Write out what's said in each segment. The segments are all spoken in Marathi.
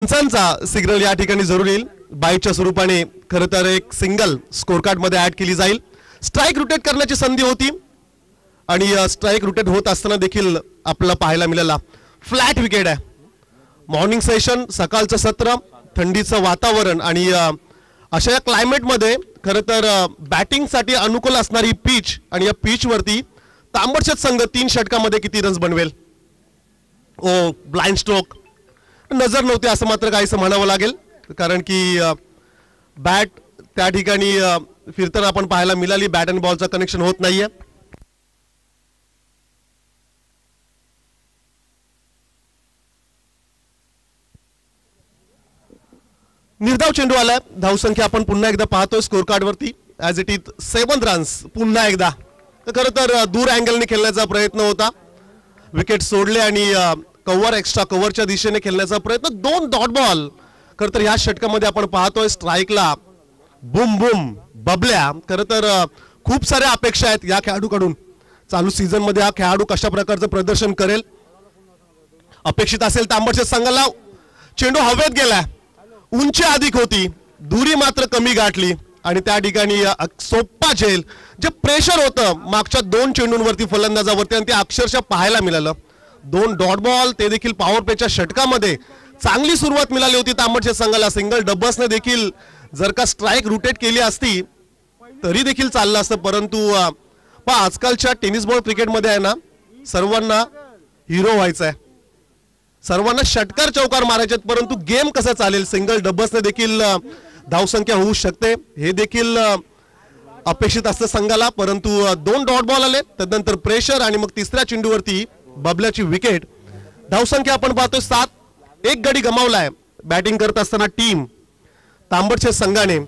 रन्सचा सिग्नल या ठिकाणी जरूर येईल. बाईच्या स्वरूपाने खरं तर एक सिंगल स्कोर कार्ड मध्ये ऍड केली जाईल. स्ट्राइक रोटेट करण्याची संधी होती आणि स्ट्राइक रोटेट होत असताना देखील आपल्याला पाहायला मिळाला फ्लॅट विकेट आहे. मॉर्निंग सेशन, सकाळचं सत्र, थंडीचं वातावरण आणि अशा या क्लायमेट मध्ये खरं तर बॅटिंग साठी अनुकूल असणारी पिच आणि या पिच वरती तांबडशेत संघ 3 षटकामध्ये किती रन्स बनवेल. ओ ब्लाइंड स्ट्रोक नजर नव्हते असं मात्र काहीसं म्हणावं लागेल, कारण की बॅट त्या ठिकाणी फिरताना आपण पाहायला मिळाली. बॅट आणि बॉलचं कनेक्शन होत नाहीये. निर्धाव चेंडू आलाय. धावसंख्या आपण पुन्हा एकदा पाहतोय स्कोर कार्ड वरती ऍज इट इज 7 रन्स. पुन्हा एकदा खरं तर दूर अँगलने खेळण्याचा प्रयत्न होता. विकेट सोडले आणि कव्हर एक्स्ट्रा कव्हरच्या दिशेने खेळण्याचा प्रयत्न. 2 डॉट बॉल खरं तर ह्या षटकामध्ये आपण पाहतोय. स्ट्राइकला बुम बुम बबल्या. खरं तर खूप साऱ्या अपेक्षा आहेत या खेळाडूकडून. चालू सीझन मध्ये हा खेळाडू कशा प्रकारचं प्रदर्शन करेल अपेक्षित असेल. तांबडशेत संघाला चेंडू हवेत गेलाय. उंची अधिक होती, दुरी मात्र कमी गाठली आणि त्या ठिकाणी सोप्पा झेल जे प्रेशर होतं मागच्या 2 चेंडूंवरती फलंदाजावरती आणि ते अक्षरशः पाहायला मिळालं. 2 डॉट बॉल, ते देखील पॉवर प्लेच्या षटकामध्ये चांगली सुरुवात मिळाली होती तांबडशेत संघाला. सिंगल डबल्सने देखील जर का स्ट्राइक रोटेट केली असती तरी देखील चाललं असतं, परंतु आजकालच्या टेनिस बॉल क्रिकेटमध्ये आहे ना, सर्वांना हिरो व्हायचं आहे, सर्वांना षटकार चौकार मारायचे, परंतु गेम कसं चालेल. सिंगल डबल्सने देखील धावसंख्या होऊ शकते हे देखील अपेक्षित असतं संघाला, परंतु 2 डॉट बॉल आले. त्यानंतर प्रेशर आणि मग तिसऱ्या चेंडूवरती बबल्याची विकेट. धावसंख्या आपण पाहतोय 7. 1 गडी गमावलाय बॅटिंग करत असताना टीम तांबडशेत संघाने.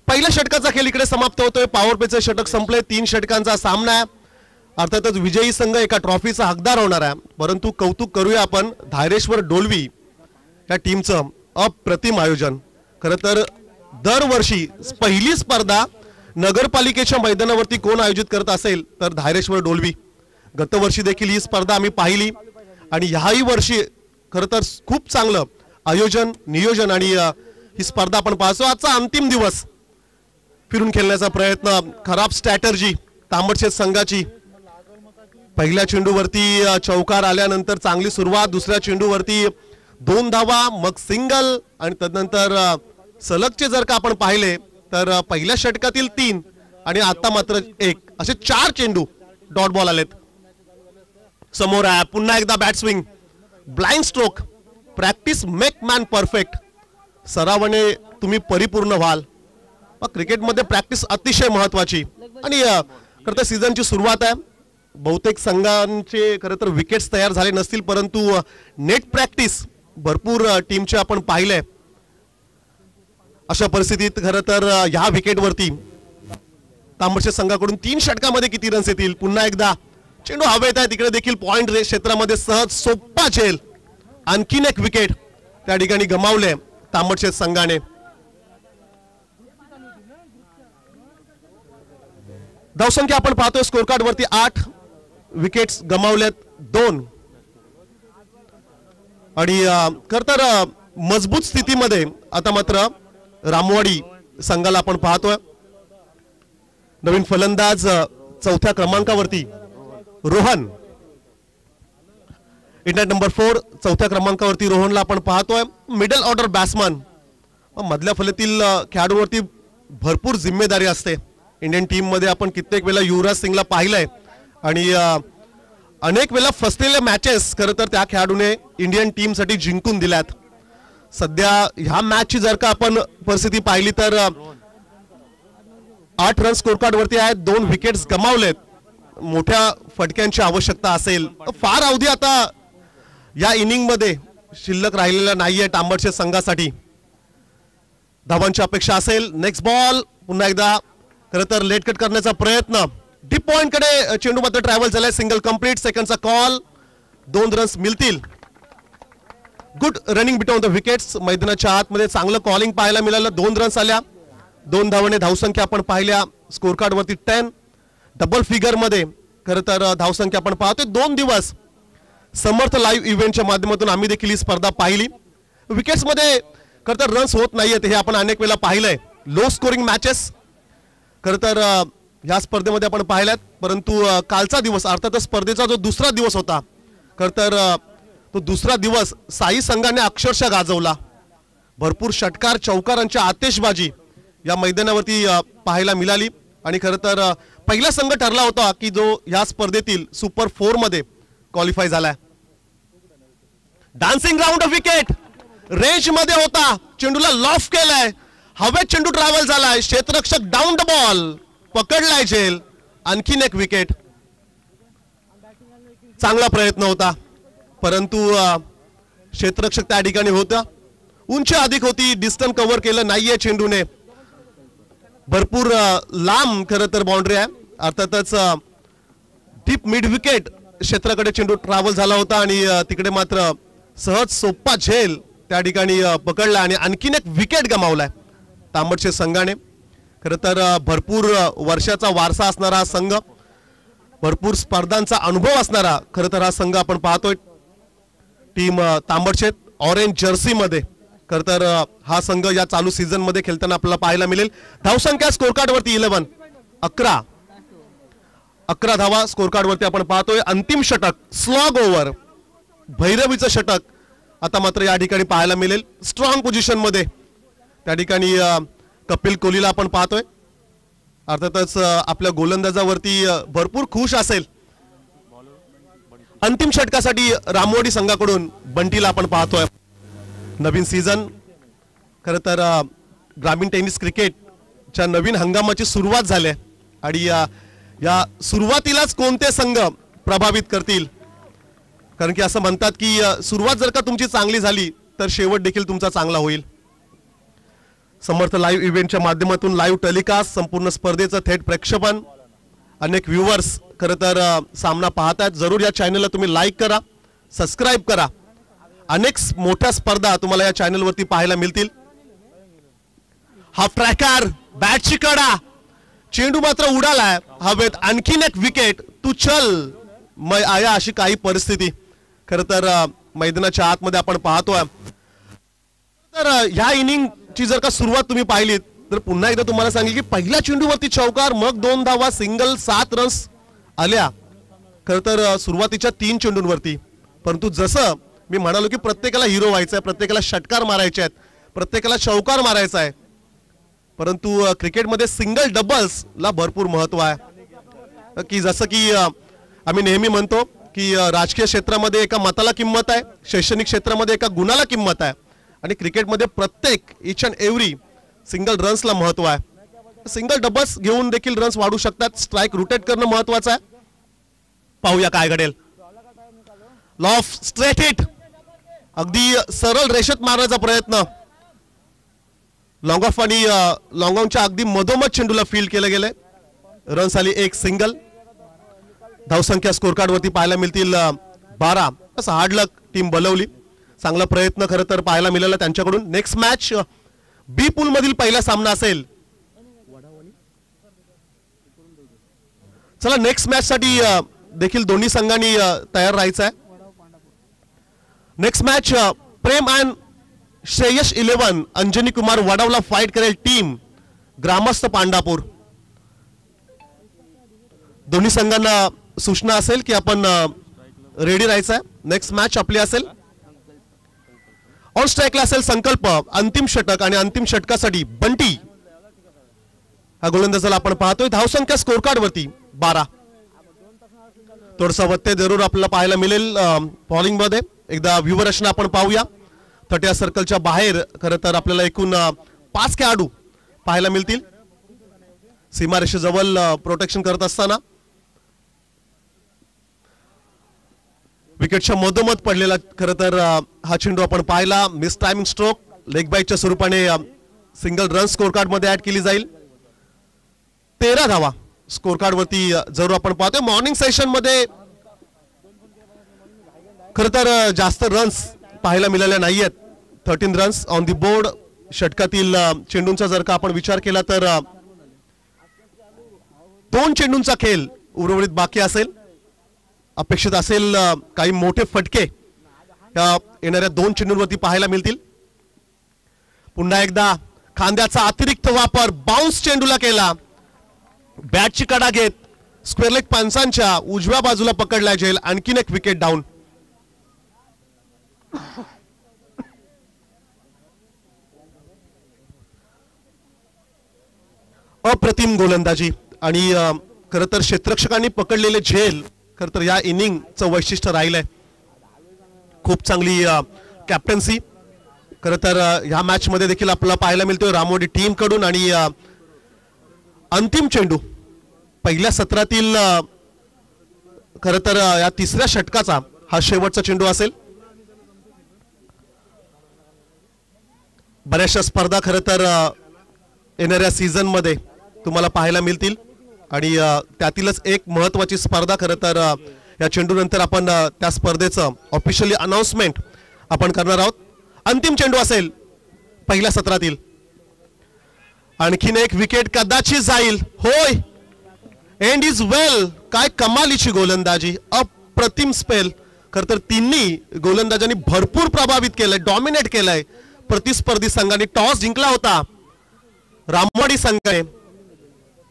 पहिल्या षटकाचा खेळ इकडे समाप्त होतोय. पॉवर प्लेचे षटक संपले. 3 षटकांचा सामना आहे. अर्थातच विजयी संघ एका ट्रॉफीचा हकदार होणार आहे, परंतु कौतुक करूया आपण धायरेश्वर डोलवी या टीमचं. अप्रतिम आयोजन. खरं तर दरवर्षी पहिली स्पर्धा नगरपालिकेच्या मैदानावरती कोण आयोजित करत असेल तर धायरेश्वर डोलवी. गतवर्षी देखील ही स्पर्धा आम्ही पाहिली आणि ह्याही वर्षी खरं तर खूप चांगलं आयोजन, नियोजन आणि ही स्पर्धा आपण पाहतो. आजचा अंतिम दिवस फिरून खेळण्याचा प्रयत्न. खराब स्ट्रॅटर्जी तांबडशेत संघाची. पहिल्या चेंडूवरती चौकार आल्यानंतर चांगली सुरुवात. दुसऱ्या चेंडूवरती 2 धावा, मग सिंगल आणि त्यानंतर सलगचे जर का आपण पाहिले तर पहिल्या षटकातील 3 आणि आता मात्र 1 असे 4 चेंडू डॉट बॉल आलेत. समोर आहे पुन्हा एकदा bat swing. Blind stroke. Practice make man perfect. सरावाने तुम्ही परिपूर्ण व्हाल. क्रिकेटमध्ये प्रॅक्टिस अतिशय महत्वाची आणि खरं तर सीझनची सुरुवात आहे. बहुतेक संघांचे खरं तर विकेट्स तयार झाले नसतील, परंतु नेट प्रॅक्टिस भरपूर टीमचे आपण पाहिले. अशा परिस्थितीत खरं तर ह्या विकेटवरती तांबडशेत संघाकडून 3 षटकामध्ये किती रन्स येतील. पुन्हा एकदा चेंडू हवेत आहे. तिकडे देखील पॉइंट रेस क्षेत्रामध्ये सहज सोप्पा झेल. आणखीन एक विकेट त्या ठिकाणी गमावले तांबडशेत संघाने. धावसंख्या आपण पाहतोय स्कोर कार्ड वरती 8. विकेट्स गमावल्यात 2 आणि खरं तर मजबूत स्थितीमध्ये आता मात्र रामवाडी संघाला आपण पाहतोय. नवीन फलंदाज 4थ्या क्रमांकावरती रोहन. इंडिया नंबर 4 4थ्या क्रमांकावरती रोहनला आपण पाहतोय. Middle order batsman. मधल्या फलतील खेळाडूवरती भरपूर जिम्मेदारी असते. इंडियन टीम मध्ये आपण कित्येक वेळा युवराज सिंगला पाहिलंय आणि अनेक वेळा फसलेल्या मॅचेस खरं तर त्या खेळाडूने इंडियन टीम साठी जिंकून दिल्यात. सध्या ह्या मॅचची जर का आपण परिस्थिती पाहिली तर 8 रन स्कोर कार्ड वरती आहेत. 2 विकेट्स गमावलेत. मोठ्या फटक्यांची आवश्यकता असेल. फार अवधी आता या इनिंग मध्ये शिल्लक राहिलेला नाहीये तांबडशेत संघासाठी. धावांची अपेक्षा असेल. Next ball. पुन्हा एकदा खरं तर लेट कट करण्याचा प्रयत्न. डीप पॉइंट कडे चेंडू मात्र ट्रॅव्हल झालाय. Single complete. सेकंडचा कॉल. 2 रन्स मिळतील. Good running between the wickets. मैदानाच्या आतमध्ये चांगलं कॉलिंग पाहायला मिळालं. 2 रन्स आल्या. 2 धावाने धावसंख्या आपण पाहिल्या स्कोर कार्ड वरती 10. डबल फिगर मध्ये खरं तर धावसंख्या आपण पाहतोय. 2 दिवस समर्थ लाईव्ह इव्हेंटच्या माध्यमातून आम्ही देखील ही स्पर्धा पाहिली. विकेट्समध्ये खरं तर रन्स होत नाहीयेत हे आपण अनेक वेळा पाहिलंय. लो स्कोरिंग मॅचेस खरं तर या स्पर्धेमध्ये आपण पाहिल्यात. परंतु कालचा दिवस अर्थातच स्पर्धेचा जो दुसरा दिवस होता खरं तर तो दुसरा दिवस साई संघाने अक्षरशः गाजवला. भरपूर षटकार चौकारांची आतिषबाजी या मैदानावरती पाहायला मिळाली आणि खरं तर पहिला संघ ठरला होता की जो या स्पर्धेतील सुपर 4 मध्ये क्वालिफाय झालाय. Dancing round of wicket range मध्ये होता, चेंडूला लॉफ केलाय, हवेत चेंडू ट्रॅव्हल झालाय, क्षेत्ररक्षक डाऊन द बॉल पकडलाय झेल, आणखीन एक विकेट. चांगला प्रयत्न होता परंतु क्षेत्ररक्षक त्या ठिकाणी होता, उंची अधिक होती, डिस्टन्स कव्हर केलं नाहीये चेंडूने. भरपूर लांब खरं तर बाउंड्री आहे. अर्थातच डीप मिड विकेट क्षेत्राकडे चेंडू ट्रॅव्हल झाला होता आणि तिकडे मात्र सहज सोप्पा झेल त्या ठिकाणी पकडला आणि आणखीन एक विकेट गमावलाय तांबडचे संघाने. खरं तर भरपूर वर्षाचा वारसा असणारा हा संघ, भरपूर स्पर्धांचा अनुभव असणारा खरं तर हा संघ आपण पाहतोय. टीम तांबडशेत ऑरेंज जर्सी मध्ये खरं तर हा संघ या चालू सीझन मध्ये खेळताना आपल्याला पाहायला मिळेल. धावसंख्या स्कोर कार्ड वरती 11 धावा स्कोर कार्ड वरती आपण पाहतोय. अंतिम षटक स्लॉग ओव्हर भैरवीचं षटक आता मात्र या ठिकाणी पाहायला मिळेल. स्ट्रॉंग पोझिशन मध्ये त्या ठिकाणी कपिल कोहलीला आपण पाहतोय. अर्थातच आपल्या गोलंदाजावरती भरपूर खुश असेल. अंतिम षटकासाठी रामवाडी संघाकडून बंटीला आपण पाहतोय. नवीन सीझन खरं तर ग्रामीण टेनिस क्रिकेटच्या नवीन हंगामाची सुरुवात झाली आहे आणि या सुरुवातीलाच कोणते संघ प्रभावित करतील, कारण की असं म्हणतात की सुरुवात जर का तुमची चांगली झाली तर शेवट देखील तुमचा चांगला होईल. समर्थ लाईव्ह इव्हेंटच्या माध्यमातून लाईव्ह टेलिकास्ट, संपूर्ण स्पर्धेचं थेट प्रक्षेपण, अनेक व्ह्युअर्स खरं तर सामना पाहतात. जरूर या चॅनलला तुम्ही लाईक करा, सबस्क्राईब करा. अनेक मोठ्या स्पर्धा तुम्हाला या चॅनलवरती पाहायला मिळतील. हाफ ट्रॅकर बॅटची कडा, चेंडू मात्र उडालाय हवेत, आणखीन एक विकेट. तू चल मैं आया अशी काही परिस्थिती खरं तर मैदानाच्या आतमध्ये आपण पाहतोय. तर ह्या इनिंगची जर का सुरुवात तुम्ही पाहिली तर पुन्हा एकदा तुम्हाला सांगेल की पहिल्या चेंडूवरती चौकार, मग 2 धावा, सिंगल, 7 रन्स आल्या खरं तर सुरुवातीच्या 3 चेंडूंवरती. परंतु जसं मी म्हणालो की प्रत्येकाला हिरो व्हायचं आहे, प्रत्येकाला षटकार मारायचे आहेत, प्रत्येकाला चौकार मारायचा आहे, परंतु क्रिकेटमध्ये सिंगल डबल्सला भरपूर महत्व आहे. की जसं की आम्ही नेहमी म्हणतो की राजकीय क्षेत्रामध्ये एका मताला किंमत आहे, शैक्षणिक क्षेत्रामध्ये एका गुणाला किंमत आहे आणि क्रिकेटमध्ये प्रत्येक इच अँड एव्हरी सिंगल रन्सला महत्व आहे. सिंगल डबल्स घेऊन देखील रन्स वाढू शकतात. स्ट्राईक रोटेट करणं महत्वाचं आहे. पाहूया काय घडेल. लॉफ स्ट्रेट हिट, अगदी सरळ रेषेत मारण्याचा प्रयत्न. लॉंग ऑफ आणि लॉंग ऑनच्या अगदी मधोमध चेंडूला फील्ड केलं गेलंय. रन्स आली एक सिंगल. धावसंख्या स्कोर कार्ड वरती पाहायला मिळतील 12. असं हार्ड लक टीम बोलवली. चांगला प्रयत्न खरं तर पाहायला मिळाला त्यांच्याकडून. नेक्स्ट मॅच बी पूल मधील पहिला सामना असेल. चला नेक्स्ट मॅच साठी देखील दोन्ही संघांनी तयार राहायचं आहे. Next match Prem and Shreyash 11 Anjani Kumar वडावला फाईट करेल टीम ग्रामस्थ पांडापूर. दोन्ही संघांना सूचना असेल की आपण रेडी राहायचं आहे. नेक्स्ट मॅच आपली असेल. ऑन स्ट्राईकला असेल संकल्प. अंतिम षटक आणि अंतिम षटकासाठी बंटी हा गोलंदाजाला आपण पाहतोय. धावसंख्या स्कोर कार्ड वरती 12. थोडसा वत्ते जरूर आपल्याला पाहायला मिळेल बॉलिंग मध्ये. एकदा व्ह्यूवर रचना आपण पाहूया. 30 सर्कलच्या बाहेर खरं तर आपल्याला एकूण 5 खेळाडू पाहायला मिळतील. सीमारेषेजवळ प्रोटेक्शन करत असताना विकेटच्या मधोमध पडलेला खरं तर हा चेंडू आपण पाहिला. मिस टायमिंग स्ट्रोक लेग बाईटच्या स्वरूपाने सिंगल रन स्कोर कार्ड मध्ये ऍड केली जाईल. 13 धावा स्कोर कार्ड वरती जरूर आपण पाहतोय. मॉर्निंग सेशन मध्ये खरं तर जास्त रन्स पाहायला मिळाल्या नाहीयेत. 13 रन्स ऑन दी बोर्ड. षटकातील चेंडूंचा जर का आपण विचार केला तर 2 चेंडूंचा खेळ उर्वरित बाकी असेल. अपेक्षित असेल काही मोठे फटके या येणाऱ्या 2 चेंडूंवरती पाहायला मिळतील. पुन्हा एकदा खांद्याचा अतिरिक्त वापर, बाउन्स चेंडूला केला, बॅटची कडा घेत स्क्वेअर लेग पंचांच्या उजव्या बाजूला पकडला जाईल. आणखीन एक विकेट डाऊन. अप्रतिम गोलंदाजी आणि खरं तर क्षेत्ररक्षकांनी पकडलेले झेल खरं तर या इनिंगचं वैशिष्ट्य राहिलंय. खूप चांगली कॅप्टन्सी खरं तर ह्या मॅच मध्ये देखील आपल्याला पाहायला मिळतोय रामोडी टीम कडून. आणि अंतिम चेंडू पहिल्या सत्रातील खरं तर या तिसऱ्या षटकाचा हा शेवटचा चेंडू असेल. बऱ्याचशा स्पर्धा खरं तर येणाऱ्या सीझन मध्ये तुम्हाला पाहायला मिळतील आणि त्यातीलच एक महत्त्वाची स्पर्धा खरं तर या चेंडू नंतर आपण त्या स्पर्धेचं ऑफिशियली अनाउन्समेंट आपण करणार आहोत. अंतिम चेंडू असेल पहिल्या सत्रातील. आणखीन एक विकेट कदाचित जाईल. होय, एंड इज वेल. काय कमालीची गोलंदाजी, अप्रतिम स्पेल. खरं तर तिन्ही गोलंदाजांनी भरपूर प्रभावित केलंय, डॉमिनेट केलंय. प्रतिस्पर्धी संघाने टॉस जिंकला होता. रामवाडी संघाने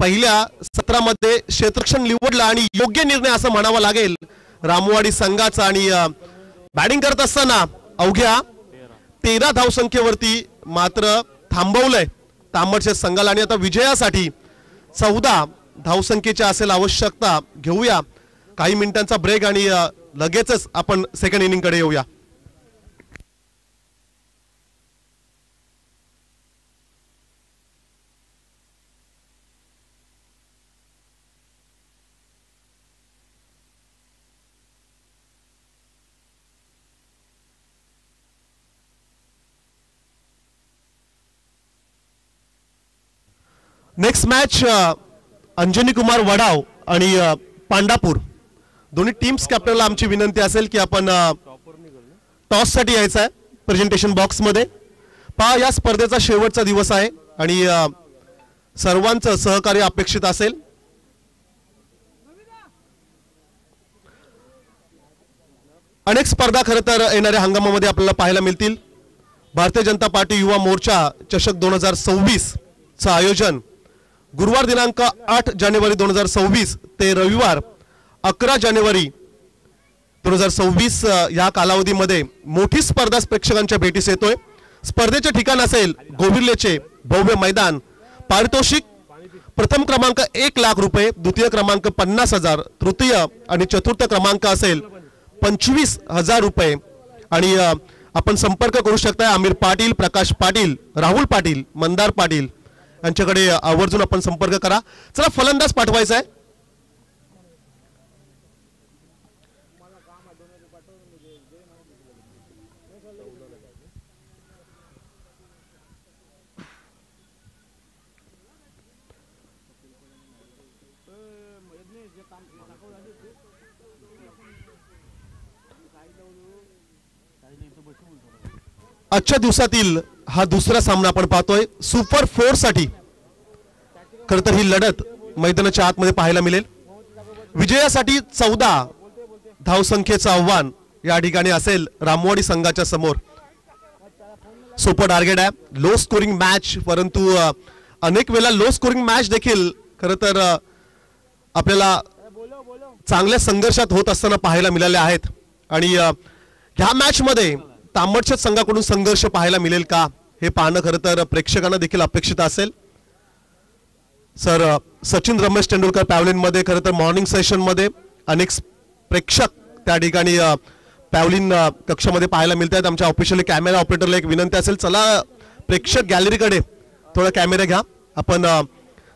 पहिल्या सत्रामध्ये क्षेत्ररक्षण निवडलं आणि योग्य निर्णय असं म्हणावं लागेल रामवाडी संघाचा. आणि बॅटिंग करत असताना अवघ्या 13 धावसंख्येवरती मात्र थांबवलंय तांबडशेत संघाला. आणि आता विजयासाठी 14 धावसंख्येची असेल आवश्यकता. घेऊया काही मिनिटांचा ब्रेक आणि लगेचच आपण सेकंड इनिंग कडे येऊया. नेक्स्ट मॅच अंजनी कुमार वडाव आणि पांडापूर दोन्ही टीम्स कॅप्टनला आमची विनंती असेल की आपण टॉस साठी यायचं आहे प्रेझेंटेशन बॉक्स मध्ये. पहा, या स्पर्धेचा शेवटचा दिवस आहे आणि सर्वांचं सहकार्य अपेक्षित असेल. अनेक स्पर्धा खरं तर येणाऱ्या हंगामामध्ये आपल्याला पाहायला मिळतील. भारतीय जनता पार्टी युवा मोर्चा चषक 2026 चं आयोजन गुरुवार दिनांक 8 जानेवारी 2026 ते रविवार 11 जानेवारी 2026 या कालावधीमध्ये मोठी स्पर्धा प्रेक्षकांच्या भेटीस येतोय. स्पर्धेचे ठिकाण असेल गोविर्लेचे भव्य मैदान. पारितोषिक प्रथम क्रमांक 1 लाख रुपये, द्वितीय क्रमांक 50,000, तृतीय आणि चतुर्थ क्रमांक असेल 25,000 रुपये. आणि आपण संपर्क करू शकता आमिर पाटील, प्रकाश पाटील, राहुल पाटील, मंदार पाटील यांच्याकडे आवर्जून आपण संपर्क करा. चला, फलंदाज पाठवायचा आहे. आजच्या दिवसातील हा दुसरा सामना आपण पाहतोय सुपर 4 साठी. खरं तर ही लढत मैदानाच्या आतमध्ये पाहायला मिळेल. विजयासाठी 14 धावसंख्येचं आव्हान या ठिकाणी असेल रामवाडी संघाच्या समोर. सोपं टार्गेट आहे, लो स्कोरिंग मॅच. परंतु अनेक वेळा लो स्कोरिंग मॅच देखील खरं तर आपल्याला चांगल्या संघर्षात होत असताना पाहायला मिळाले आहेत. आणि ह्या मॅच मध्ये तांबडशेत संघाकडून संघर्ष पाहायला मिळेल का हे पाहणं खरं तर प्रेक्षकांना देखील अपेक्षित असेल. सर सचिन रमेश तेंडुलकर पॅव्हलिन मध्ये खरं तर मॉर्निंग सेशन मध्ये अनेक प्रेक्षक त्या ठिकाणी पॅव्हलिन कक्षामध्ये पाहायला मिळत आहेत. आमच्या ऑफिशियली कॅमेरा ऑपरेटरला एक विनंती असेल, चला प्रेक्षक गॅलरीकडे थोडा कॅमेरा घ्या. आपण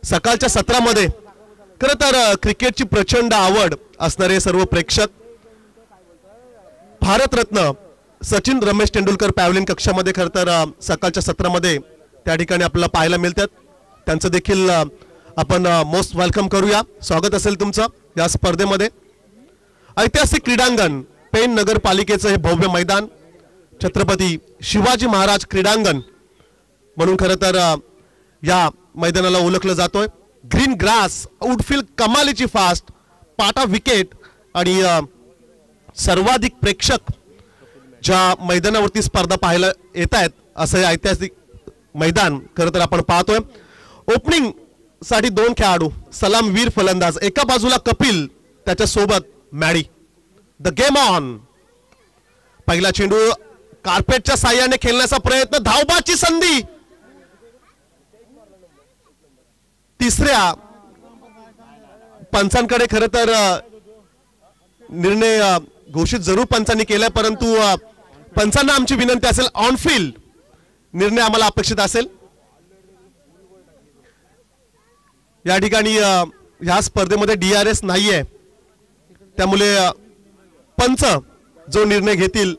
सकाळच्या सत्रामध्ये खरं तर क्रिकेटची प्रचंड आवड असणारे सर्व प्रेक्षक भारतरत्न सचिन रमेश तेंडुलकर पॅव्हलिन कक्षामध्ये खरं तर सकाळच्या सत्रामध्ये त्या ठिकाणी आपल्याला पाहायला मिळतात. त्यांचं देखील आपण मोस्ट वेलकम करूया. स्वागत असेल तुमचं या स्पर्धेमध्ये. ऐतिहासिक क्रीडांगण पेण नगरपालिकेचं हे भव्य मैदान छत्रपती शिवाजी महाराज क्रीडांगण म्हणून खरं तर या मैदानाला ओळखलं जातोय. ग्रीन ग्रास, आउटफील्ड कमालीची फास्ट, पाटा विकेट आणि सर्वाधिक प्रेक्षक ज्या मैदानावरती स्पर्धा पाहायला येत आहेत असं ऐतिहासिक मैदान खरं तर आपण पाहतोय. ओपनिंग साठी दोन खेळाडू, सलामवीर फलंदाज, एका बाजूला कपिल, त्याच्या सोबत मॅडी. The game on. पहिला चेंडू कार्पेटच्या साह्याने खेळण्याचा प्रयत्न, धावबाची संधी. तिसऱ्या पंचांकडे खरं तर निर्णय घोषित जरूर पंचांनी केलाय, परंतु पंचांना आमची विनंती असेल ऑन फील्ड निर्णय आम्हाला अपेक्षित असेल. या ठिकाणी ह्या स्पर्धेमध्ये DRS नाहीये, त्यामुळे पंच जो निर्णय घेतील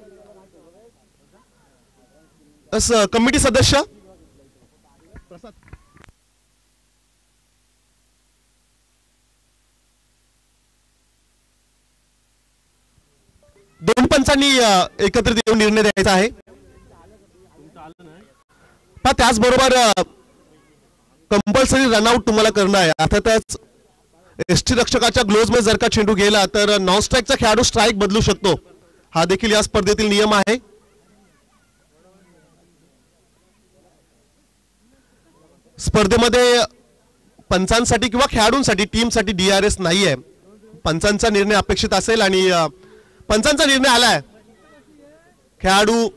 असं कमिटी सदस्य दोन पंचांनी एकत्रित येऊन निर्णय द्यायचा आहे. त्याचबरोबर कंपल्सरी रनआउट तुम्हाला करणं आहे. अर्थातच एसटी रक्षकाच्या ग्लोव्ज मध्ये जर का चेंडू गेला तर नॉन स्ट्राईकचा खेळाडू स्ट्राईक बदलू शकतो. हा देखील या स्पर्धेतील नियम आहे. स्पर्धेमध्ये पंचांसाठी किंवा खेळाडूंसाठी टीमसाठी DRS नाहीये. पंचांचा निर्णय अपेक्षित असेल आणि पंचांचा निर्णय आलाय. खेळाडू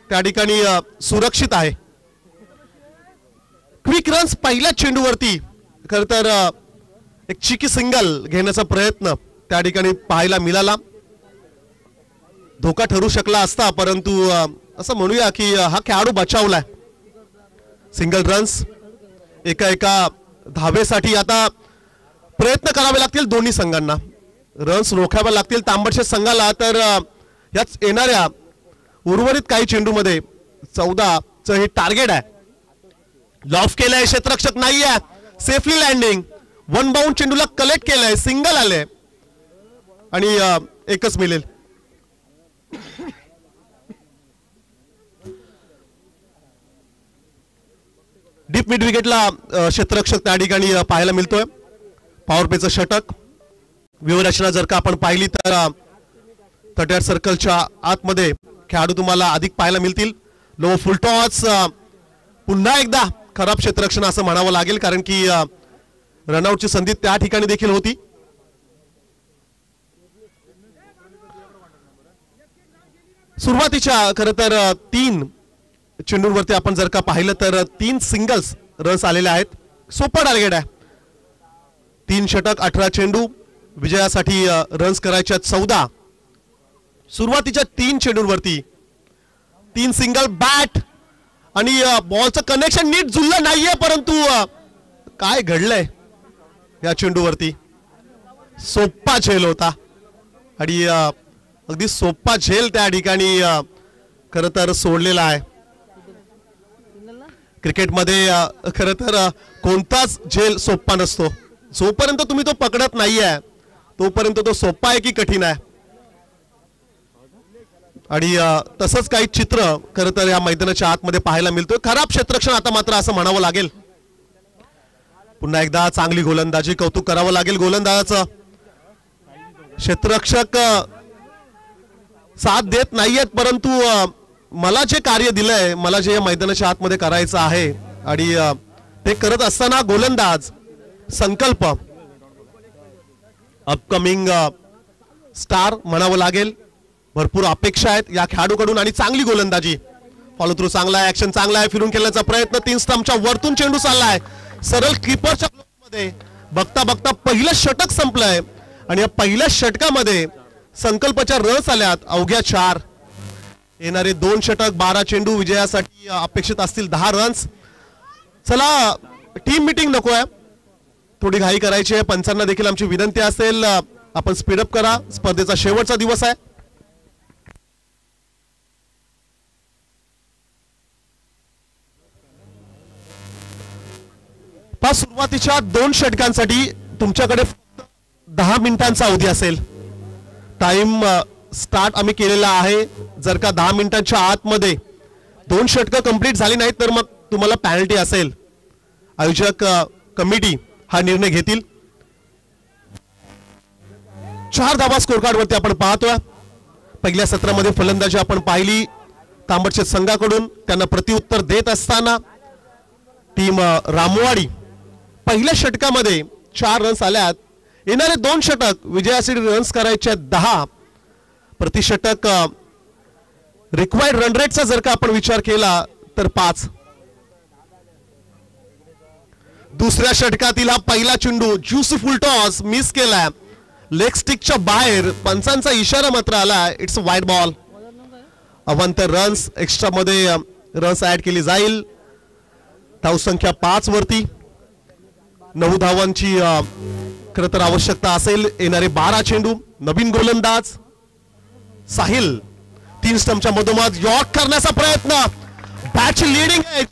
त्या ठिकाणी सुरक्षित आहे. क्विक रन्स पहिल्या चेंडूवरती खरं तर एक चिकी सिंगल घेण्याचा प्रयत्न त्या ठिकाणी पाहायला मिळाला. धोका ठरू शकला असता, परंतु असं म्हणूया की हा खेळाडू बचावलाय. Single runs. एका धावेसाठी आता प्रयत्न करावे लागतील दोन्ही संघांना. रन्स रोखावे लागतील तांबडशेत संघाला. तर याच येणाऱ्या उर्वरित काही चेंडूमध्ये 14चं हे टार्गेट आहे. लॉफ केलंय, क्षेत्ररक्षक नाहीये, सेफली लँडिंग. वन बाउंड चेंडूला कलेक्ट केलंय, सिंगल आले आणि एकच मिळेल. डीप मिड विकेटला क्षेत्ररक्षक त्या ठिकाणी पाहायला मिळतोय. पॉवर प्लेचं षटक. व्यूहरचना जर का आपण पाहिली तर 30 सर्कलच्या आतमध्ये खेळाडू तुम्हाला अधिक पाहायला मिळतील. लो फुल टॉस. पुन्हा एकदा खराब क्षेत्ररक्षण असं म्हणावं लागेल, कारण की रनआउटची संधी त्या ठिकाणी देखील होती. सुरुवातीच्या खरं तर 3 चेंडूंवरती आपण जर का पाहिलं तर 3 सिंगल्स रन्स आलेले आहेत. सोपं टार्गेट आहे. 3 षटक 18 चेंडू. विजयासाठी रन्स करायच्या 14. सुरुवातीच्या 3 चेंडूंवरती 3 सिंगल. बॅट आणि बॉलचं कनेक्शन नीट जुळलं नाहीये, परंतु काय घडलंय या चेंडूवरती. सोपा झेल होता आणि अगदी सोपा झेल त्या ठिकाणी खरं तर सोडलेला आहे. क्रिकेटमध्ये खरं तर कोणताच झेल सोपा नसतो. जोपर्यंत तुम्ही तो पकडत नाहीये तोपर्यंत तो सोपा आहे की कठीण आहे. आणि तसंच काही चित्र खरं तर या मैदानाच्या आतमध्ये पाहायला मिळतोय. खराब क्षेत्ररक्षण आता मात्र असं म्हणावं लागेल. पुन्हा एकदा चांगली गोलंदाजी, कौतुक करावं लागेल गोलंदाजाचं. क्षेत्ररक्षक साथ देत नाहीयेत, परंतु मला जे कार्य दिलंय, मला जे मैदानाच्या आतमध्ये करायचं आहे आणि ते करत असताना गोलंदाज संकल्प अपकमिंग स्टार म्हणावं लागेल. भरपूर अपेक्षा आहेत या खेळाडूकडून आणि चांगली गोलंदाजी. फॉलो थ्रू चांगला आहे, ऍक्शन चांगला आहे, फिरून खेळण्याचा प्रयत्न. 3 स्टंपच्या वरतून चेंडू चाललाय सरळ कीपरच्या मध्ये. बघता बघता पहिलं षटक संपलंय आणि या पहिल्या षटकामध्ये संकल्पच्या रन्स आल्यात अवघ्या 4. येणारे 2 षटक 12 चेंडू. विजयासाठी अपेक्षित असतील 10 रन्स. चला, टीम मीटिंग नको आहे, थोडी घाई करायची आहे. पंचांना देखील आमची विनंती असेल, आपण स्पीडअप करा. स्पर्धेचा शेवटचा दिवस आहे. सुरुवातीच्या 2 षटकांसाठी तुमच्याकडे 10 मिनिटांचा अवधी असेल. टाइम स्टार्ट आम्ही केलेला आहे. जर का 10 मिनिटांच्या आतमध्ये 2 षटकं कंप्लीट झाली नाहीत तर मग तुम्हाला पॅनल्टी असेल. आयोजक कमिटी हा निर्णय घेतील. 4 धावा स्कोर कार्ड वरती आपण पाहतोय. पहिल्या सत्रामध्ये फलंदाजी आपण पाहिली तांबडशेत संघाकडून. त्यांना प्रत्युत्तर देत असताना टीम रामवाडी पहिल्या षटकामध्ये 4 रन्स आल्यात. येणारे 2 षटक विजयासाठी रन्स करायचे 10 प्रति षटक. रिक्वायर्ड रन रेटचा जर का आपण विचार केला तर 5. दुसऱ्या षटकातील हा पहिला चेंडू ज्यूसी फुल टॉस मिस केलाय. लेग स्टिकच्या बाहेर पंचांचा इशारा मात्र आला. It's wide ball. अवांतर रन्स एक्स्ट्रा मध्ये रन्स ऍड केली जाईल. धावसंख्या 5 वरती. 9 धावांची खरं तर आवश्यकता असेल. येणारे 12 चेंडू. नवीन गोलंदाज साहिल 3 स्टंपच्या मधोमध यॉर्क करण्याचा प्रयत्न. बॅटची लीडिंग एज.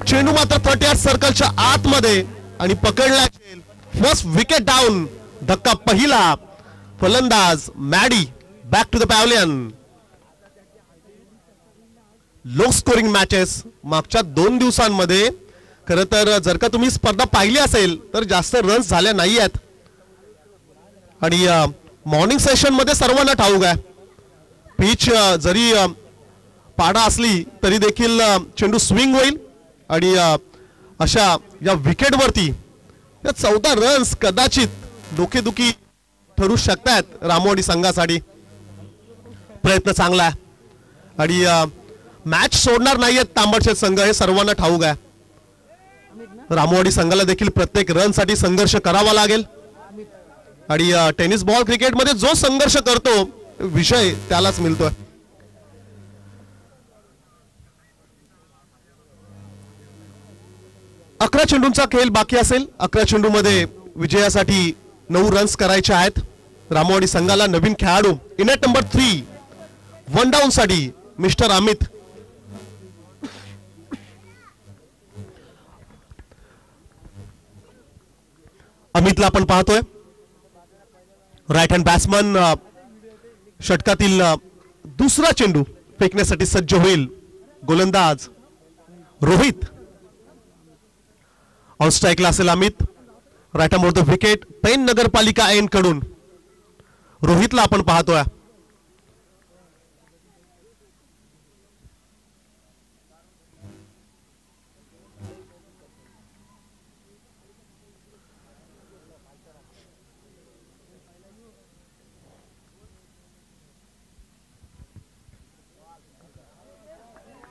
चेंडू मात्र 38 सर्कलच्या आतमध्ये आणि पकडला. First wicket down. धक्का पहिला. फलंदाज Maddy back to the pavilion. Low scoring matches मागच्या 2 दिवसांमध्ये खरं तर जर का तुम्ही स्पर्धा पाहिली असेल तर जास्त रन्स झाल्या नाही आहेत. आणि मॉर्निंग सेशन मध्ये सर्वांना ठाऊक आहे पिच जरी पाडा असली तरी देखील चेंडू स्विंग होईल. आणि अशा या विकेटवरती 14 रन्स कदाचित डोकेदुखी ठरू शकतात रामवाडी संघासाठी. प्रयत्न चांगला आहे आणि मॅच सोडणार नाहीयेत तांबडशेत संघ हे सर्वांना ठाऊक आहे. रामवाडी संघाला देखील प्रत्येक रन साठी संघर्ष करावा लागेल. आणि टेनिस बॉल क्रिकेटमध्ये जो संघर्ष करतो विषय त्यालाच मिळतोय. अकरा चेंडूंचा खेळ बाकी असेल. 11 चेंडूमध्ये विजयासाठी 9 रन्स करायचे आहेत रामवाडी संघाला. नवीन खेळाडू इनेट नंबर 3 वन डाऊन साठी मिस्टर अमित. अमितला आपण पाहतोय राईट हँड बॅट्समन. षटकातील दुसरा चेंडू फेकण्यासाठी सज्ज होईल. गोलंदाज रोहित. ऑन स्ट्राईकला असेल Amit. Right hand the wicket. Pen नगरपालिका एन कडून रोहितला आपण पाहतोय.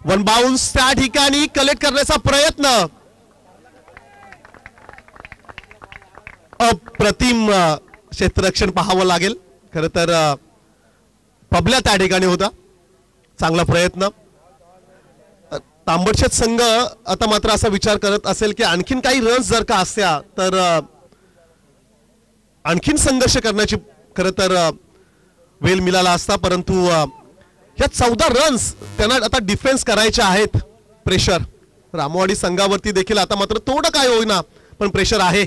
वन बाउन्स त्या ठिकाणी कलेक्ट करण्याचा प्रयत्न. अप्रतिम क्षेत्ररक्षण पाहावं लागेल. खरं तर पबल्या त्या ठिकाणी होता. चांगला प्रयत्न. तांबडशेत संघ आता मात्र असा विचार करत असेल की आणखीन काही रन्स जर का असत्या तर आणखीन संघर्ष करण्याची खरं तर वेळ मिळाला असता. परंतु या 14 रन्स त्यांना आता डिफेन्स करायचे आहेत. प्रेशर रामवाडी संघावरती देखील आता मात्र थोडं काय होईना पण प्रेशर आहे.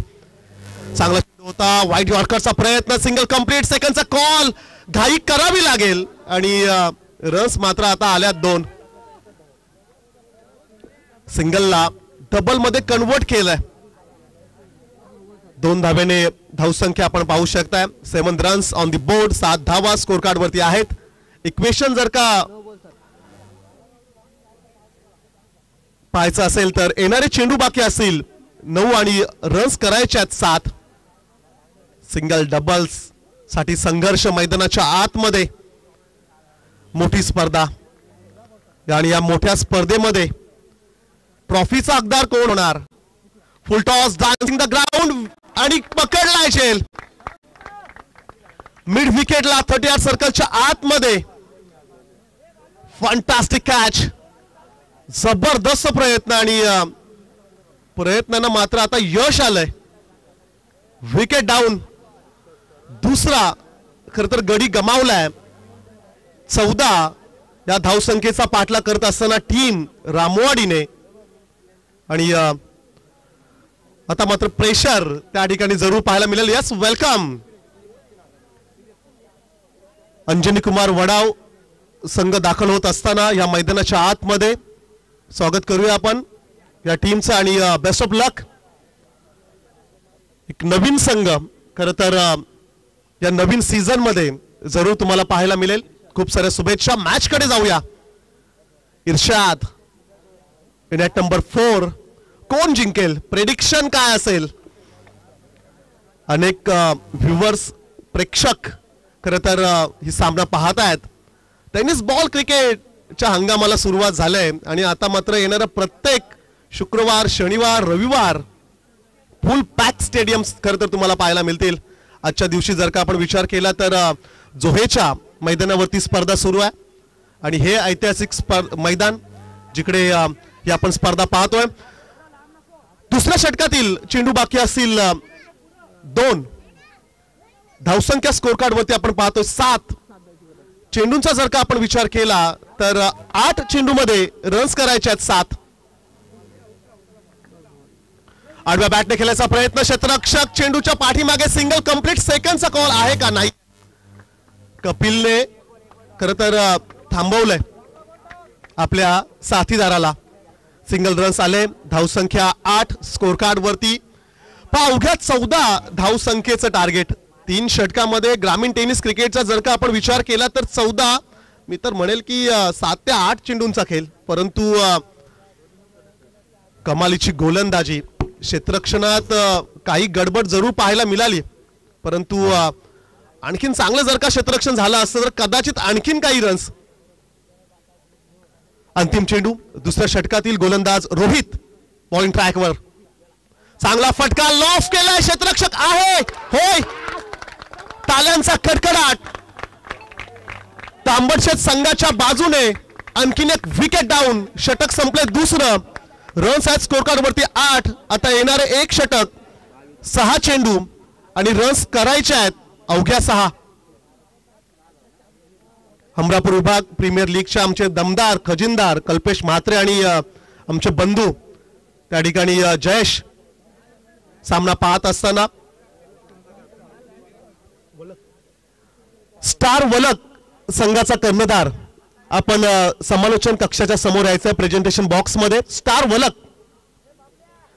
चांगला होता. वाईट यॉर्करचा प्रयत्न. Single complete. सेकंडचा कॉल घाई करावी लागेल आणि रन्स मात्र आता आल्यात 2. सिंगलला डबल मध्ये कन्वर्ट केलंय. 2 धाव्याने धावसंख्या आपण पाहू शकताय. 7 रन्स ऑन द बोर्ड. 7 धावा स्कोर कार्ड वरती आहेत. इक्वेशन जर का पाहायचं असेल तर येणारे चेंडू बाकी असतील 9 आणि रन्स करायचे आहेत 7. सिंगल डबल्स साठी संघर्ष मैदानाच्या आतमध्ये. मोठी स्पर्धा आणि या मोठ्या स्पर्धेमध्ये ट्रॉफीचा हकदार कोण होणार. फुल टॉस डान्सिंग द ग्राउंड आणि पकडलाय झेल. मिड विकेटला 38 सर्कलच्या आतमध्ये. Fantastic catch. जबरदस्त प्रयत्न आणि प्रयत्नांना मात्र आता यश आलंय. Wicket down. दुसरा खरं तर गडी गमावलाय. 14 या धावसंख्येचा पाठलाग करत असताना टीम रामवाडीने. आणि आता मात्र प्रेशर त्या ठिकाणी जरूर पाहायला मिळेल. Yes welcome. अंजनी कुमार वडाव संघ दाखल होत असताना या मैदानाच्या आतमध्ये स्वागत करूया आपण या टीमचं आणि बेस्ट ऑफ लक. एक नवीन संघ खरं तर या नवीन सीझन मध्ये जरूर तुम्हाला पाहायला मिळेल. खूप साऱ्या शुभेच्छा. मॅच कडे जाऊया. इर्शाद नेट नंबर 4 कोण जिंकेल, प्रेडिक्शन काय असेल? अनेक व्ह्युअर्स, प्रेक्षक खरं तर ही सामना पाहत आहेत. टेनिस बॉल क्रिकेटच्या हंगामाला सुरुवात झालंय आणि आता मात्र येणारा प्रत्येक शुक्रवार, शनिवार, रविवार फुल पॅक स्टेडियम्स खरं तर तुम्हाला पाहायला मिळतील. आजच्या दिवशी जर का आपण विचार केला तर जोहेच्या मैदानावरती स्पर्धा सुरू आहे आणि हे ऐतिहासिक मैदान जिकडे ही आपण स्पर्धा पाहतोय. दुसऱ्या षटकातील चेंडू बाकी असतील 2. धावसंख्या स्कोर कार्ड वरती आपण पाहतोय 7. चेंडूंचा जर का आपण विचार केला तर 8 चेंडूमध्ये रन्स करायचे आहेत 7. आडव्या बॅटने खेळायचा प्रयत्न, क्षेत्ररक्षक चेंडूच्या पाठीमागे, सिंगल कंप्लीट, सेकंडचा कॉल आहे का नाही? कपिलने खरं तर थांबवलंय आपल्या साथीदाराला. सिंगल रन्स आले, धावसंख्या 8 स्कोर कार्ड वरती. अवघ्या 14 धावसंख्येचं टार्गेट 3 षटकामध्ये ग्रामीण टेनिस क्रिकेटचा जर का आपण विचार केला तर 14, मी तर म्हणेल की 7 ते 8 चेंडूंचा खेळ. परंतु कमालीची गोलंदाजी, क्षेत्ररक्षणात काही गडबड जरूर पाहायला मिळाली, परंतु आणखीन चांगलं जर का क्षेत्ररक्षण झालं असतं तर कदाचित आणखीन काही रन्स. अंतिम चेंडू, दुसऱ्या षटकातील गोलंदाज रोहित बॉलिंग ट्रॅकवर, चांगला फटका, लॉफ केलाय, क्षेत्ररक्षक आहे, होय. ताल्यांचा कडकडाट. तांबडशेत संघाच्या बाजूने आणखीन एक विकेट डाऊन. षटक संपले दुसरं. रन्स आहेत स्कोर कार्ड वरती 8. आता येणारे एक षटक, 6 चेंडू आणि रन्स करायचे आहेत अवघ्या 6. हमरापूर विभाग प्रीमियर लीगच्या आमचे दमदार खजिनदार कल्पेश म्हात्रे आणि आमचे बंधू त्या ठिकाणी जयेश सामना पाहत असताना. स्टार वलक संघाचा कर्णधार आपण समालोचन कक्षाच्या समोर यायचं प्रेझेंटेशन बॉक्स मध्ये. स्टार वलक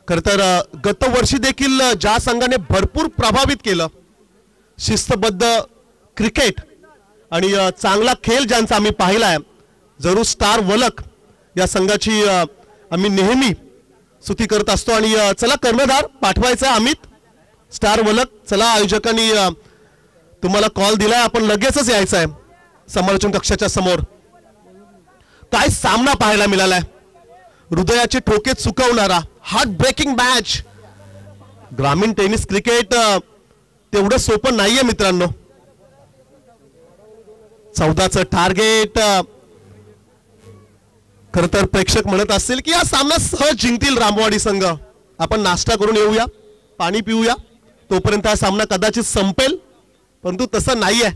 खरं तर गत वर्षी देखील ज्या संघाने भरपूर प्रभावित केलं, शिस्तबद्ध क्रिकेट आणि चांगला खेळ ज्यांचा आम्ही पाहिलाय, जरूर स्टार वलक या संघाची आम्ही नेहमी स्तुती करत असतो. आणि चला कर्णधार पाठवायचा अमित. स्टार वलक, चला आयोजकांनी तुम्हाला कॉल दिलाय, आपण लगेचच यायचं आहे समालोचन कक्षाच्या समोर. काय सामना पाहायला मिळालाय, हृदयाचे ठोके चुकवणारा, हार्ट ब्रेकिंग मॅच. ग्रामीण टेनिस क्रिकेट तेवढं सोपं नाहीये मित्रांनो. 14चं टार्गेट. खर तर प्रेक्षक म्हणत असतील की हा सामना सहज जिंकतील रामवाडी संघ. आपण नाश्ता करून येऊया, पाणी पिऊया, तोपर्यंत हा सामना कदाचित संपेल, परंतु तसं नाहीये.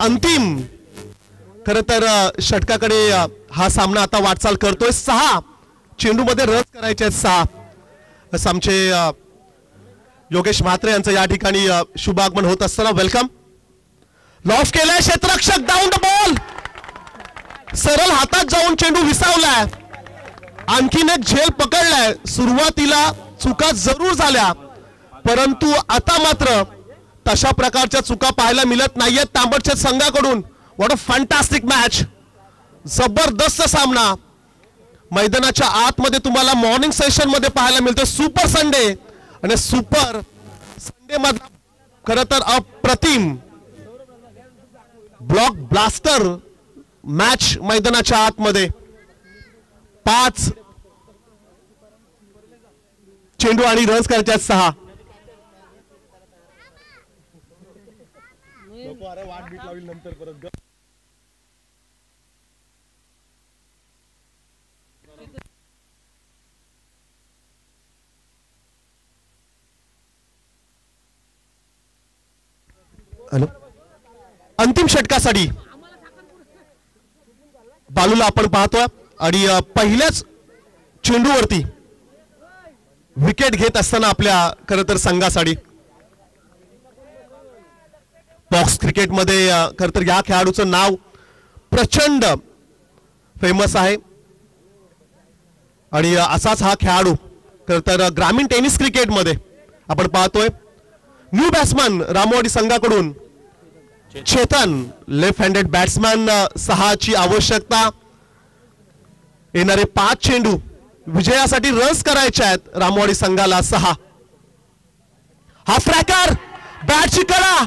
अंतिम खर तर षटकाकडे हा सामना आता वाटचाल करतोय. 6 चेंडूमध्ये रन्स करायचे आहेत 6. असं आमचे योगेश म्हात्रे यांचं या ठिकाणी शुभ आगमन होत असताना वेलकम. लॉफ केलाय, क्षेत्ररक्षक डाऊन द बॉल, सरळ हातात जाऊन चेंडू विसावलाय. आणखीन एक झेल पकडलाय. सुरुवातीला चुका जरूर झाल्या, परंतु आता मात्र तशा प्रकारच्या चुका पाहायला मिळत नाहीयेत तांबडशेत संघाकडून. व्हॉट अ फॅन्टास्टिक मॅच, जबरदस्त सामना. मैदानाच्या आतमध्ये तुम्हाला मॉर्निंग सेशन मध्ये पाहायला मिळतो. सुपर संडे आणि सुपर संडे मध्ये खरं तर अप्रतिम ब्लॉक ब्लास्टर मॅच मैदानाच्या आतमध्ये. 5 चेंडू आणि रन्स करायचे आहेत 6. हॅलो, अंतिम षटकासाठी बालूला आपण पाहतोय आणि पहिल्याच चेंडूवरती विकेट घेत असताना आपल्या खरं तर संघासाठी. बॉक्स क्रिकेटमध्ये खरं तर या खेळाडूचं नाव प्रचंड फेमस आहे आणि असाच हा खेळाडू खरं तर ग्रामीण टेनिस क्रिकेटमध्ये आपण पाहतोय. न्यू बॅट्समन रामवाडी संघाकडून चेतन, लेफ्ट हँडेड बॅट्समॅन. 6ची आवश्यकता. येणारे 5 चेंडू विजयासाठी रन्स करायचे आहेत रामवाडी संघाला 6. हा फ्रॅकर बॅटची कडा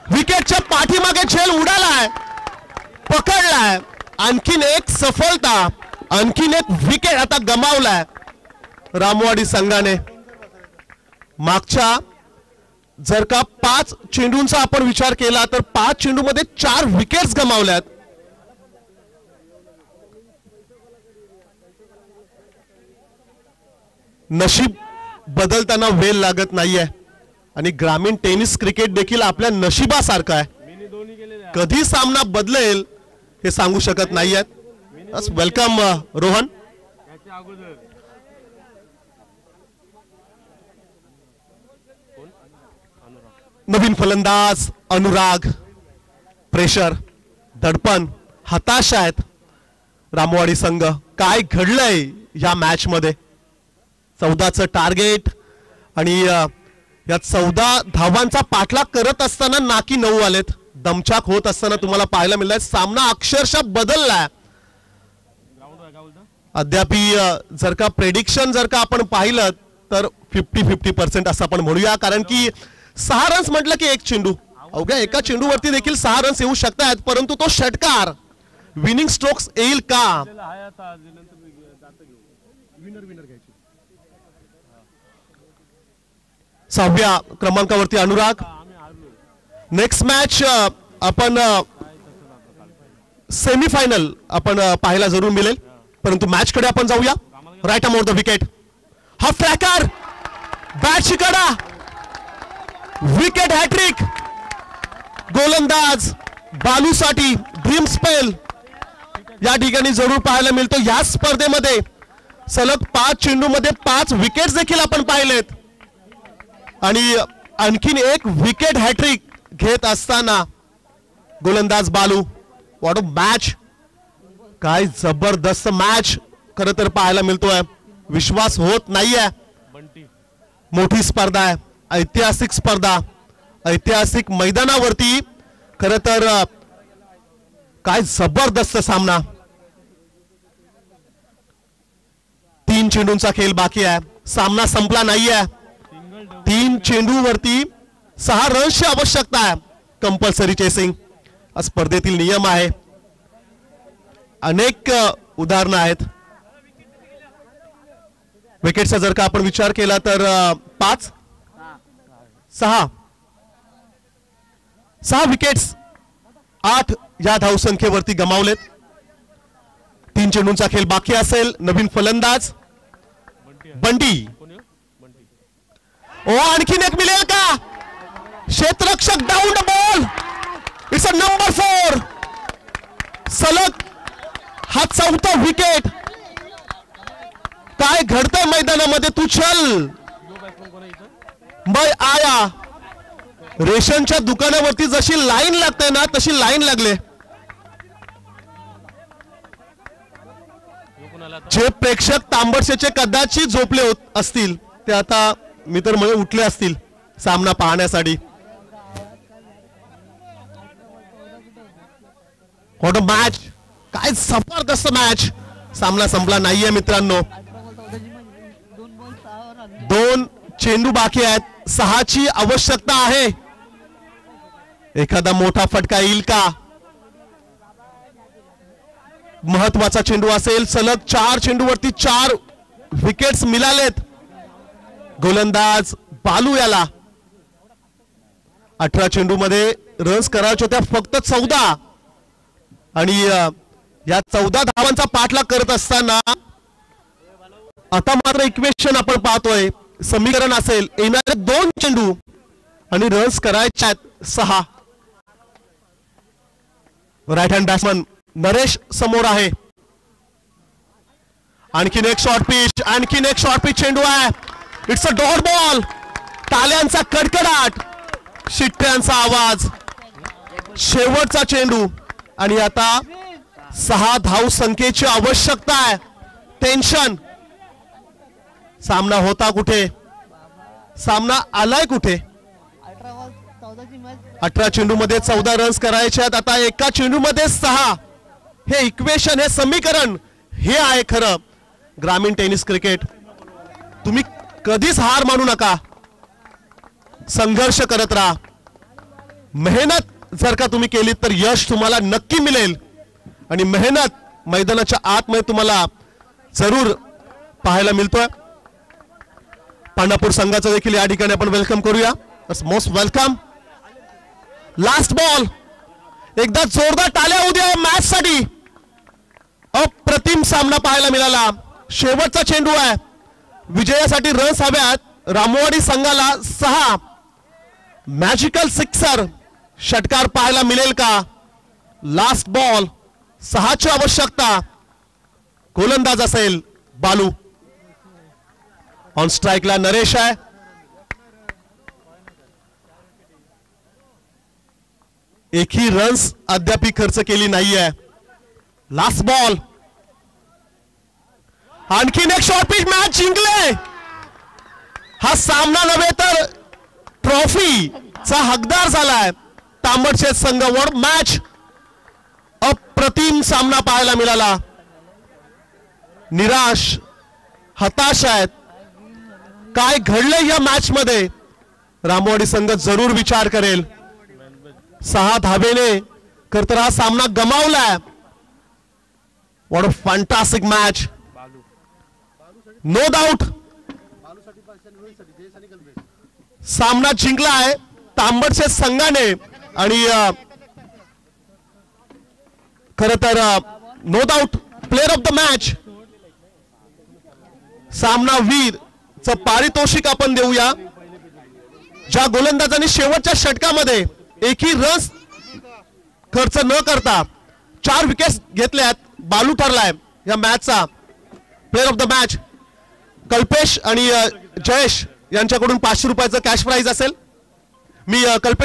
विकेटच्या पाठीमागे झेल उडालाय, पकडलाय. आणखीन एक सफलता, आणखीन एक विकेट आता गमावलाय रामवाडी संघाने. मागच्या जर का 5 चेंडूंचा आपण विचार केला तर 5 चेंडूमध्ये 4 विकेट्स गमावल्यात. नशीब बदलताना वेळ लागत नाहीये आणि ग्रामीण टेनिस क्रिकेट देखील आपल्या नशिबासारखं आहे. कधी सामना बदलेल हे सांगू शकत नाहीयेत. वेलकम रोहन. नवीन फलंदाज अनुराग. प्रेशर, दडपण, हताशा आहेत रामवाडी संघ. काय घडलंय या मॅच मध्ये? 14चं टार्गेट आणि या 14 धावांचा पाठलाग करत असताना नाकी 9 आलेत. दमछाक होत असताना तुम्हाला पाहायला मिळालाय. सामना अक्षरशः बदललाय. अद्याप जर का प्रेडिक्शन जर का आपण पाहिलं तर 50-50% असं आपण म्हणूया, कारण की 6 रन्स म्हटलं की 1 चेंडू, अवघ्या एका चेंडूवरती देखील 6 रन्स येऊ शकतात. परंतु तो षटकार विनिंग स्ट्रोक्स येईल का? 6व्या क्रमांकावरती अनुराग. नेक्स्ट मॅच आपण सेमीफायनल आपण पाहायला जरूर मिळेल. परंतु मॅच कडे आपण जाऊया. Right around the wicket. हा फ्रॅकर बॅटची कडा विकेट हॅट्रिक. गोलंदाज बालूसाठी ड्रीम स्पेल या ठिकाणी जरूर पाहायला मिळतो. या स्पर्धेमध्ये सलग 5 चेंडूमध्ये 5 विकेट्स देखील आपण पाहिलेत आणि आणखीन एक विकेट हॅट्रिक घेत असताना गोलंदाज बालू. व्हॉट अ मॅच, काय जबरदस्त मॅच खरं तर पाहायला मिळतोय. विश्वास होत नाहीये. मोठी स्पर्धा आहे, ऐतिहासिक स्पर्धा, ऐतिहासिक मैदानावरती खरं तर काय जबरदस्त सामना. 3 चेंडूंचा खेळ बाकी आहे. सामना संपला नाहीये. 3 चेंडूवरती 6 रन्सची आवश्यकता आहे. कंपल्सरी चेसिंग स्पर्धेतील नियम आहे. अनेक उदाहरणं आहेत. विकेटचा जर का आपण विचार केला तर 6 विकेट्स 8 या धावसंख्येवरती गमावलेत. 3 चेंडूंचा खेळ बाकी असेल. नवीन फलंदाज बंटी. ओ आणखीन एक मिळेल का? क्षेत्ररक्षक down the ball. It's a number 4. सलग हा 4था विकेट. काय घडतंय मैदानामध्ये? तू चल मैं आया. रेशनच्या दुकानावरती जशी लाईन लागते ना तशी लाईन लागले. जे प्रेक्षक तांबडशेचे कदाचित झोपले असतील ते आता मी तर म्हणजे उठले असतील सामना पाहण्यासाठी. व्हॉट अ मॅच, काय जबरदस्त मॅच. सामना संपला नाहीये मित्रांनो. 2 चेंडू बाकी आहेत. 6ची आवश्यकता आहे. एखादा मोठा फटका येईल का? महत्वाचा चेंडू असेल. सलग 4 चेंडूवरती 4 विकेट्स मिळालेत. गोलंदाज बालू याला 18 चेंडूमध्ये रन्स करायचे होत्या फक्त 14 आणि या 14 धावांचा पाठलाग करत असताना आता मात्र इक्वेशन आपण पाहतोय. समीकरण असेल येणारे 2 चेंडू आणि रन्स करायचे आहेत 6. राईट हँड बॅट्समन नरेश समोर आहे. आणखीन एक शॉर्ट पिच, आणखीन एक शॉर्ट पिच चेंडू आहे. It's a dot ball. टाळ्यांचा कडकडाट, शिट्ट्यांचा आवाज. शेवटचा चेंडू आणि आता 6 धाव संख्येची आवश्यकता आहे. टेन्शन. सामना होता कुठे? सामना आलाय कुठे? 18 चेंडूमध्ये 14 रन्स करायचे आहेत. आता एका चेंडूमध्ये 6. हे इक्वेशन, हे समीकरण हे आहे खरं ग्रामीण टेनिस क्रिकेट. तुम्ही कधीच हार मानू नका, संघर्ष करत राहा. मेहनत जर का तुम्ही केली तर यश तुम्हाला नक्की मिळेल आणि मेहनत मैदानाच्या आतमध्ये तुम्हाला जरूर पाहायला मिळतोय. पांढरपूर संघाचं देखील या ठिकाणी आपण वेलकम करूया. Most welcome. Last ball. एकदा जोरदार टाळ्या उद्या मॅच साठी. अप्रतिम सामना पाहायला मिळाला. शेवटचा चेंडू आहे. विजयासाठी रन्स हव्यात. रामवाडी संघाला 6. मॅजिकल सिक्सर षटकार पाहायला मिळेल का? Last ball. 6ची आवश्यकता. गोलंदाज असेल बालू. ऑन स्ट्राइकला नरेश आहे. एकही रन्स अद्याप खर्च केली नाहीये. Last ball. आणखीन एक शॉर्ट पिच. मॅच जिंकले. हा सामना नव्हे तर ट्रॉफीचा हकदार झालाय तांबडशेत संघ. World match. अप्रतिम सामना पाहायला मिळाला. निराश, हताश आहेत. काय घडलंय या मॅच मध्ये रामवाडी संघ जरूर विचार करेल. 6 धावेने खरं हा सामना गमावलाय. What a fantastic match. No doubt सामना जिंकला आहे तांबडशेत संघाने आणि खरं तर no doubt player of the match सामना वीर च पारितोषिक आपण देऊया. ज्या गोलंदाजांनी शेवटच्या षटकामध्ये एकही रन्स खर्च न करता 4 विकेट्स घेतल्यात, बालू ठरलाय या मॅचचा player of the match. Kalpesh आणि जयेश यांच्याकडून 500 रुपयाचं कॅश प्राइज असेल. मी कल्पेश